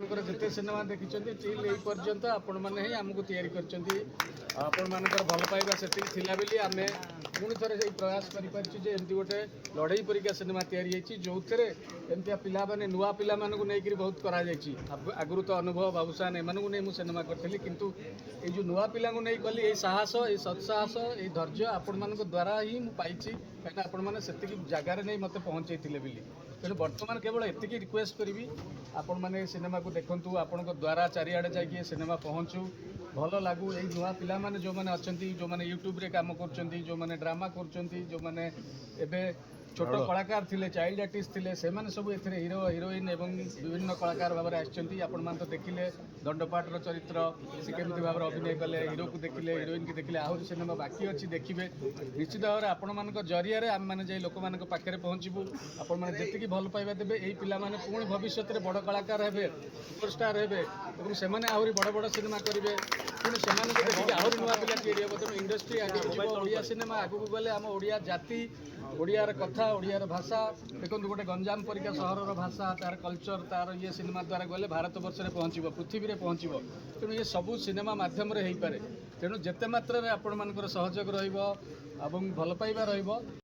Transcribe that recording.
जिते सिनेमा देखी टिल यही पर्यंत आपण मैंने ही आमको तैयारी कर भल पाइबा से आम पुणी थे प्रयास करमती गोटे लड़ई परिका सिनेमा तैयारी जो थे एमती पिला माने नुआ पिला मानू नहीं बहुत कराई आगु तो अनुभव बाबूसान एम नहीं सिनेमा करी किंतु ये जो नुआ पिला नहीं कली ये साहस ये सत्साहस ये धैर्य आपण मान द्वारा ही मुझे कहीं आपण मैंने से जगार नहीं मत पहुँचे बोली तेणु बर्तमान केवल एति रिक्वेस्ट करी आपण मैंने सिनेमा को देखु आपण द्वारा चारिआडे जाइए सिनेमा पहुँचू भल लगू ये नुआ पिला माने जो मैंने अच्छा जो मैंने यूट्यूब रे काम कर जो मैंने ड्रामा कर मैंने एवं छोट कलाकार थे चाइल्ड आर्टिस्ट थे से सब हीरो हिरोइन एवं विभिन्न कलाकार भाव में आपण तो देखिले दंडपाटर चरित्र से केमती भाव अभिनय कले हिरो को देखिले हिरोइन की देखिले आहरी सिनेमा बाकी अच्छी देखिए निश्चित भाव आपण मान जरिया आम मैंने जाए लोक मान पाखे पहुँचू आपण मैंने जी भल पाइबा देवे यही पिला माने पुणी भविष्य में बड़ कलाकार हे सुपरस्टार हे आहरी बड़ बड़ सिनेमा करेंगे पुणी से देखिए आहरी नुआ पिला तैयारी हे तेणु इंडस्ट्री आगे ओडिया सिनेमा आगू गले आम ओडिया जाति ओडियार कथा ओडियार भाषा देखो गोटे गंजाम परिका सहर भाषा तार कल्चर तार ये सिनेमा द्वारा गले भारत वर्ष में पहुँचब पृथ्वी में पहुँचब तेणु ये सबू सिनेमा मध्यम हो पारे तेणु जेते मात्रा आपण मान सहयोग रही भल पाइबा रही